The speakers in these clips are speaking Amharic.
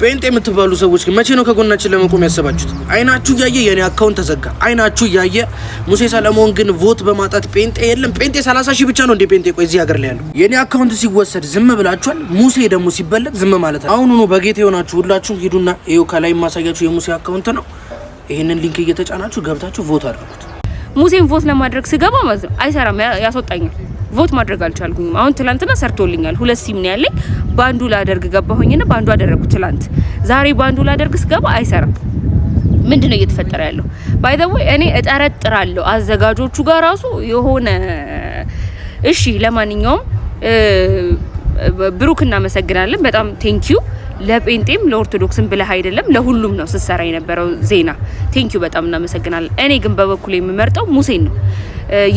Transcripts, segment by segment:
ጴንጤ የምትባሉ ሰዎች ግን መቼ ነው ከጎናችን ለመቆም ያሰባችሁት? አይናችሁ እያየ የኔ አካውንት ተዘጋ። አይናችሁ እያየ ሙሴ ሰለሞን ግን ቮት በማጣት ጴንጤ የለም። ጴንጤ 30 ሺህ ብቻ ነው እንደ ጴንጤ ቆይ እዚህ ሀገር ላይ ያለው። የኔ አካውንት ሲወሰድ ዝም ብላችኋል። ሙሴ ደግሞ ሲበለጥ ዝም ማለት ነው። አሁኑኑ በጌታ የሆናችሁ ሁላችሁም ሂዱና ይኸው ከላይ ማሳያችሁ የሙሴ አካውንት ነው። ይሄንን ሊንክ እየተጫናችሁ ገብታችሁ ቮት አድርጉት። ሙሴን ቮት ለማድረግ ስገባ ማለት ነው አይሰራም፣ ያስወጣኛል። ቮት ማድረግ አልቻልኩኝም። አሁን ትላንትና ሰርቶልኛል። 2 ሲም ነው ያለኝ። ባንዱ ላደርግ ገባሁኝና ባንዱ አደረኩ ትላንት። ዛሬ ባንዱ ላደርግ ስገባ አይሰራም። ምንድነው እየተፈጠረ ያለው? ባይ ዘ ወይ እኔ እጠረጥራለሁ አዘጋጆቹ ጋር ራሱ የሆነ እሺ። ለማንኛውም ብሩክ እናመሰግናለን በጣም ቴንኪዩ። ለጴንጤም ለኦርቶዶክስም ብለህ አይደለም ለሁሉም ነው ስትሰራ የነበረው ዜና። ቴንኪዩ በጣም እናመሰግናለን። እኔ ግን በበኩሌ የምመርጠው ሙሴን ነው።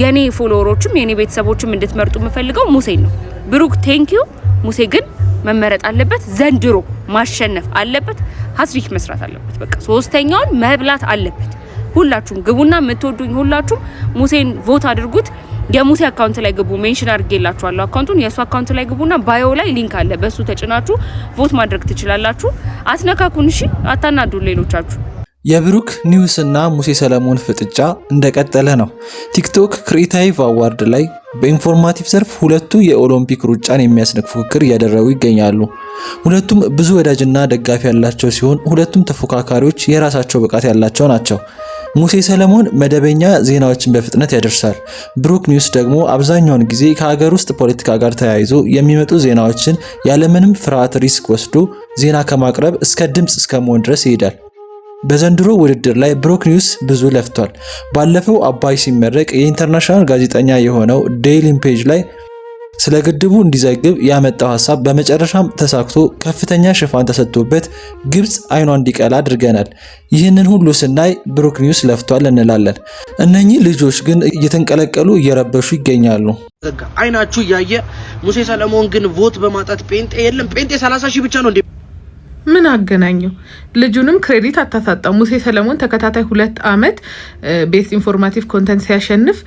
የኔ ፎሎወሮችም የኔ ቤተሰቦችም እንድትመርጡ የምፈልገው ሙሴን ነው። ብሩክ ቴንኪዩ። ሙሴ ግን መመረጥ አለበት። ዘንድሮ ማሸነፍ አለበት። ሀትሪክ መስራት አለበት። በቃ 3ኛውን መብላት አለበት። ሁላችሁም ግቡና የምትወዱኝ ሁላችሁም ሙሴን ቮት አድርጉት። የሙሴ አካውንት ላይ ግቡ። ሜንሽን አድርጌላችኋለሁ አካውንቱን። የሱ አካውንት ላይ ግቡና ባዮ ላይ ሊንክ አለ። በሱ ተጭናችሁ ቮት ማድረግ ትችላላችሁ። አትነካኩን እሺ፣ አታናዱ ሌሎቻችሁ። የብሩክ ኒውስ እና ሙሴ ሰለሞን ፍጥጫ እንደቀጠለ ነው። ቲክቶክ ክሪኤቲቭ አዋርድ ላይ በኢንፎርማቲቭ ዘርፍ ሁለቱ የኦሎምፒክ ሩጫን የሚያስነቅ ፉክክር እያደረጉ ይገኛሉ። ሁለቱም ብዙ ወዳጅና ደጋፊ ያላቸው ሲሆን ሁለቱም ተፎካካሪዎች የራሳቸው ብቃት ያላቸው ናቸው። ሙሴ ሰለሞን መደበኛ ዜናዎችን በፍጥነት ያደርሳል። ብሩክ ኒውስ ደግሞ አብዛኛውን ጊዜ ከሀገር ውስጥ ፖለቲካ ጋር ተያይዞ የሚመጡ ዜናዎችን ያለምንም ፍርሃት ሪስክ ወስዶ ዜና ከማቅረብ እስከ ድምጽ እስከመሆን ድረስ ይሄዳል። በዘንድሮ ውድድር ላይ ብሩክ ኒውስ ብዙ ለፍቷል። ባለፈው አባይ ሲመረቅ የኢንተርናሽናል ጋዜጠኛ የሆነው ዴይሊ ፔጅ ላይ ስለ ግድቡ እንዲዘግብ ያመጣው ሐሳብ በመጨረሻም ተሳክቶ ከፍተኛ ሽፋን ተሰጥቶበት ግብጽ አይኗ እንዲቀላ አድርገናል። ይህንን ሁሉ ስናይ ብሩክ ኒውስ ለፍቷል እንላለን። እነኚህ ልጆች ግን እየተንቀለቀሉ እየረበሹ ይገኛሉ። አይናችሁ እያየ ሙሴ ሰለሞን ግን ቮት በማጣት ጴንጤ የለም። ጴንጤ 30 ሺህ ብቻ ነው እንዴ? ምን አገናኘው? ልጁንም ክሬዲት አታሳጣው። ሙሴ ሰለሞን ተከታታይ 2 አመት ቤስት ኢንፎርማቲቭ ኮንተንት ሲያሸንፍ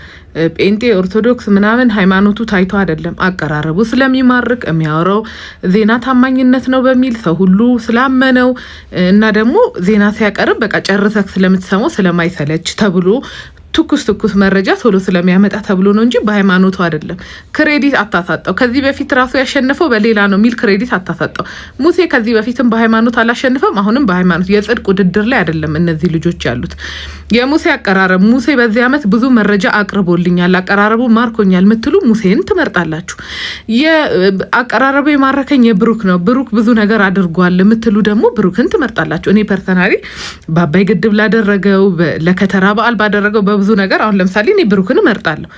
ጴንጤ ኦርቶዶክስ ምናምን ሃይማኖቱ ታይቶ አይደለም። አቀራረቡ ስለሚማርክ የሚያወራው ዜና ታማኝነት ነው በሚል ሰው ሁሉ ስላመነው እና ደግሞ ዜና ሲያቀርብ በቃ ጨርሰክ ስለምትሰማው ስለማይሰለች ተብሎ ትኩስ መረጃ ቶሎ ስለሚያመጣ ተብሎ ነው እንጂ በሃይማኖቱ አይደለም። ክሬዲት አታሳጣው። ከዚህ በፊት ራሱ ያሸነፈው በሌላ ነው ሚል ክሬዲት አታሳጣው። ሙሴ ከዚህ በፊትም በሃይማኖት አላሸነፈም፣ አሁንም በሃይማኖት የጽድቅ ውድድር ላይ አይደለም እነዚህ ልጆች ያሉት። የሙሴ አቀራረብ ሙሴ በዚህ አመት ብዙ መረጃ አቅርቦልኛል፣ አቀራረቡ ማርኮኛል ምትሉ ሙሴን ትመርጣላችሁ። የአቀራረቡ የማረከኝ የብሩክ ነው፣ ብሩክ ብዙ ነገር አድርጓል ምትሉ ደግሞ ብሩክን ትመርጣላችሁ። እኔ ፐርሰናሊ በአባይ ግድብ ላደረገው ለከተራ በዓል ባደረገው ብዙ ነገር አሁን ለምሳሌ እኔ ብሩክን እመርጣለሁ።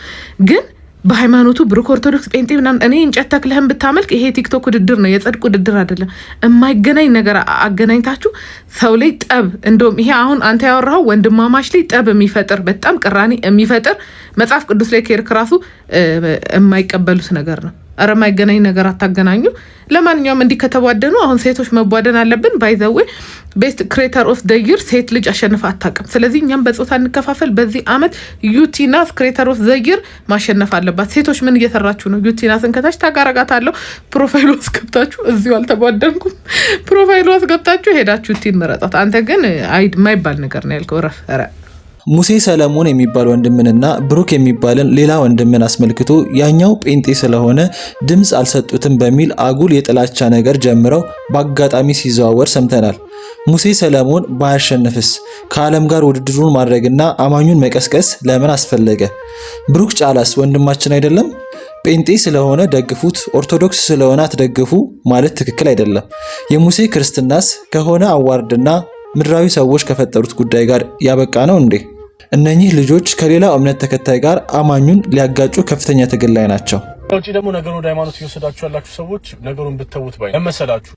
ግን በሃይማኖቱ ብሩክ ኦርቶዶክስ ጴንጤ ምናምን እኔ እንጨት ተክለህን ብታመልክ ይሄ ቲክቶክ ውድድር ነው፣ የጽድቅ ውድድር አይደለም። የማይገናኝ ነገር አገናኝታችሁ ሰው ላይ ጠብ፣ እንደውም ይሄ አሁን አንተ ያወራው ወንድማማች ላይ ጠብ የሚፈጥር በጣም ቅራኔ የሚፈጥር መጽሐፍ ቅዱስ ላይ ከርክ ራሱ የማይቀበሉት ነገር ነው። አረ የማይገናኝ ነገር አታገናኙ። ለማንኛውም እንዲህ ከተቧደኑ አሁን ሴቶች መቧደን አለብን። ባይ ዘ ዌይ ቤስት ክሬተር ኦፍ ዘ ይር ሴት ልጅ አሸንፋ አታውቅም። ስለዚህ እኛም በጾታ እንከፋፈል። በዚህ አመት ዩቲናስ ክሬተር ኦፍ ዘ ይር ማሸነፍ አለባት። ሴቶች ምን እየሰራችሁ ነው? ዩቲናስን ከታች ታጋረጋታለሁ። ፕሮፋይሉ አስገብታችሁ እዚሁ አልተቧደንኩም። ፕሮፋይሉ አስገብታችሁ ሄዳችሁ ዩቲን መረጣት። አንተ ግን የማይባል ነገር ነው ያልከው። ረፈረ ሙሴ ሰለሞን የሚባል ወንድምንና ብሩክ የሚባልን ሌላ ወንድምን አስመልክቶ ያኛው ጴንጤ ስለሆነ ድምጽ አልሰጡትም በሚል አጉል የጥላቻ ነገር ጀምረው በአጋጣሚ ሲዘዋወር ሰምተናል። ሙሴ ሰለሞን ባያሸንፍስ ከዓለም ጋር ውድድሩን ማድረግና አማኙን መቀስቀስ ለምን አስፈለገ? ብሩክ ጫላስ ወንድማችን አይደለም? ጴንጤ ስለሆነ ደግፉት፣ ኦርቶዶክስ ስለሆነ አትደግፉ ማለት ትክክል አይደለም። የሙሴ ክርስትናስ ከሆነ አዋርድና ምድራዊ ሰዎች ከፈጠሩት ጉዳይ ጋር ያበቃ ነው እንዴ? እነኚህ ልጆች ከሌላው እምነት ተከታይ ጋር አማኙን ሊያጋጩ ከፍተኛ ትግል ላይ ናቸው። ወጪ ደግሞ ነገሩን ወደ ሃይማኖት እየወሰዳችሁ ያላችሁ ሰዎች ነገሩን ብትተውት ባይ ለመሰላችሁ።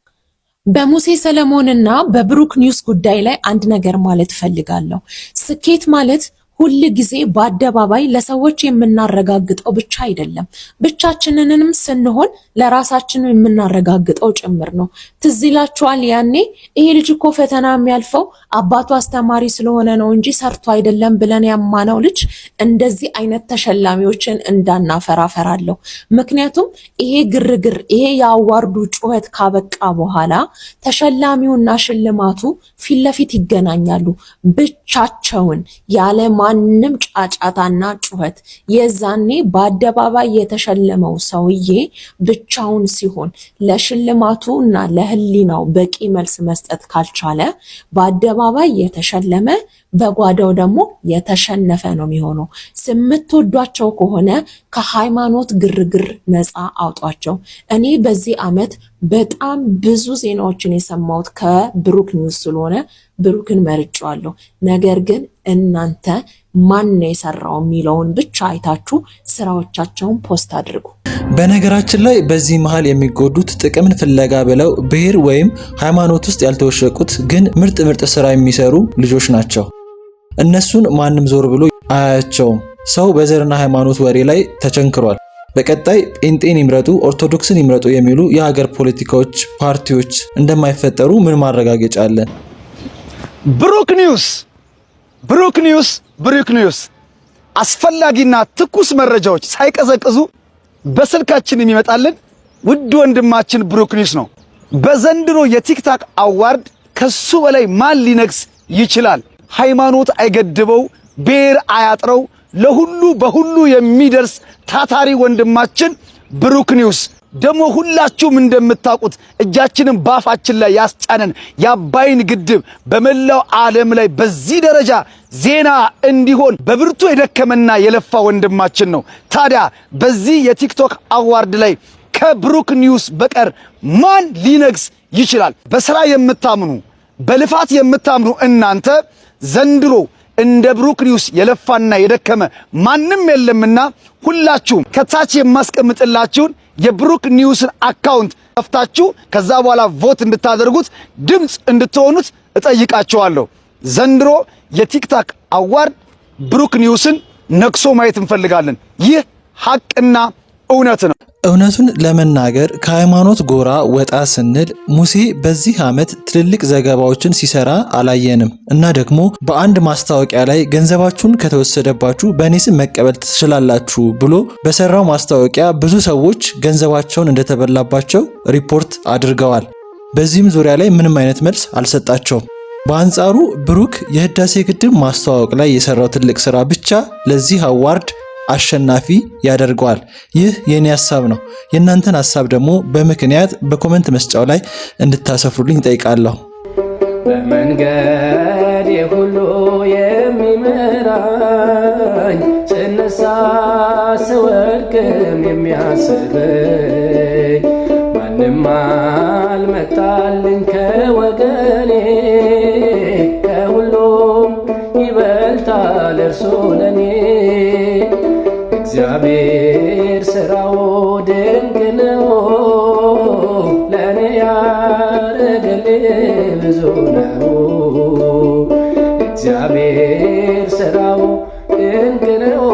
በሙሴ ሰለሞንና በብሩክ ኒውስ ጉዳይ ላይ አንድ ነገር ማለት ፈልጋለሁ። ስኬት ማለት ሁል ጊዜ በአደባባይ ለሰዎች የምናረጋግጠው ብቻ አይደለም፣ ብቻችንንም ስንሆን ለራሳችን የምናረጋግጠው ጭምር ነው። ትዝ ይላችኋል ያኔ ይሄ ልጅ እኮ ፈተና የሚያልፈው አባቱ አስተማሪ ስለሆነ ነው እንጂ ሰርቶ አይደለም ብለን ያማነው ልጅ እንደዚህ አይነት ተሸላሚዎችን እንዳናፈራፈራለሁ። ምክንያቱም ይሄ ግርግር ይሄ የአዋርዱ ጩኸት ካበቃ በኋላ ተሸላሚውና ሽልማቱ ፊት ለፊት ይገናኛሉ ብቻቸውን ያለ ማንም ጫጫታና ጩኸት። የዛኔ በአደባባይ የተሸለመው ሰውዬ ብቻውን ሲሆን ለሽልማቱና ለህሊናው በቂ መልስ መስጠት ካልቻለ በአደባባይ የተሸለመ በጓዳው ደግሞ የተሸነፈ ነው የሚሆነው። የምትወዷቸው ከሆነ ከሃይማኖት ግርግር ነፃ አውጧቸው። እኔ በዚህ ዓመት በጣም ብዙ ዜናዎችን የሰማሁት ከብሩክ ኒውስ ስለሆነ ብሩክን መርጫለሁ። ነገር ግን እናንተ ማን ነው የሰራው የሚለውን ብቻ አይታችሁ ስራዎቻቸውን ፖስት አድርጉ። በነገራችን ላይ በዚህ መሃል የሚጎዱት ጥቅምን ፍለጋ ብለው ብሔር ወይም ሃይማኖት ውስጥ ያልተወሸቁት ግን ምርጥ ስራ የሚሰሩ ልጆች ናቸው። እነሱን ማንም ዞር ብሎ አያቸውም። ሰው በዘርና ሃይማኖት ወሬ ላይ ተቸንክሯል። በቀጣይ ጴንጤን ይምረጡ ኦርቶዶክስን ይምረጡ የሚሉ የሀገር ፖለቲካዎች ፓርቲዎች እንደማይፈጠሩ ምን ማረጋገጫ አለን? ብሩክ ኒውስ አስፈላጊና ትኩስ መረጃዎች ሳይቀዘቅዙ በስልካችን የሚመጣልን ውድ ወንድማችን ብሩክ ኒውስ ነው። በዘንድሮ የቲክታክ አዋርድ ከሱ በላይ ማን ሊነግስ ይችላል? ሃይማኖት አይገድበው፣ ብሔር አያጥረው፣ ለሁሉ በሁሉ የሚደርስ ታታሪ ወንድማችን ብሩክ ኒውስ ደግሞ ሁላችሁም እንደምታውቁት እጃችንን ባፋችን ላይ ያስጫነን የአባይን ግድብ በመላው ዓለም ላይ በዚህ ደረጃ ዜና እንዲሆን በብርቱ የደከመና የለፋ ወንድማችን ነው። ታዲያ በዚህ የቲክቶክ አዋርድ ላይ ከብሩክ ኒውስ በቀር ማን ሊነግስ ይችላል? በስራ የምታምኑ በልፋት የምታምኑ እናንተ ዘንድሮ እንደ ብሩክ ኒውስ የለፋና የደከመ ማንም የለምና ሁላችሁም ከታች የማስቀምጥላችሁን የብሩክ ኒውስን አካውንት ከፍታችሁ ከዛ በኋላ ቮት እንድታደርጉት ድምጽ እንድትሆኑት እጠይቃችኋለሁ። ዘንድሮ የቲክታክ አዋርድ ብሩክ ኒውስን ነክሶ ማየት እንፈልጋለን። ይህ ሐቅና እውነት ነው። እውነቱን ለመናገር ከሃይማኖት ጎራ ወጣ ስንል ሙሴ በዚህ ዓመት ትልልቅ ዘገባዎችን ሲሰራ አላየንም እና ደግሞ በአንድ ማስታወቂያ ላይ ገንዘባችሁን ከተወሰደባችሁ በእኔ ስም መቀበል ትችላላችሁ ብሎ በሰራው ማስታወቂያ ብዙ ሰዎች ገንዘባቸውን እንደተበላባቸው ሪፖርት አድርገዋል። በዚህም ዙሪያ ላይ ምንም አይነት መልስ አልሰጣቸውም። በአንጻሩ ብሩክ የህዳሴ ግድብ ማስተዋወቅ ላይ የሰራው ትልቅ ስራ ብቻ ለዚህ አዋርድ አሸናፊ ያደርገዋል። ይህ የኔ ሐሳብ ነው። የእናንተን ሐሳብ ደግሞ በምክንያት በኮሜንት መስጫው ላይ እንድታሰፍሩልኝ ጠይቃለሁ። በመንገድ ሁሉ የሚመራኝ ስነሳ ስወድቅም የሚያስበኝ ማንም አልመጣልኝ ከወገኔ ከሁሉም ይበልጣል እርሱ ለኔ እግዚአብሔር ሥራው ድንቅ ነው ለኔ ያረገልኝ ብዙ ነው እግዚአብሔር ሥራው ድንቅ ነው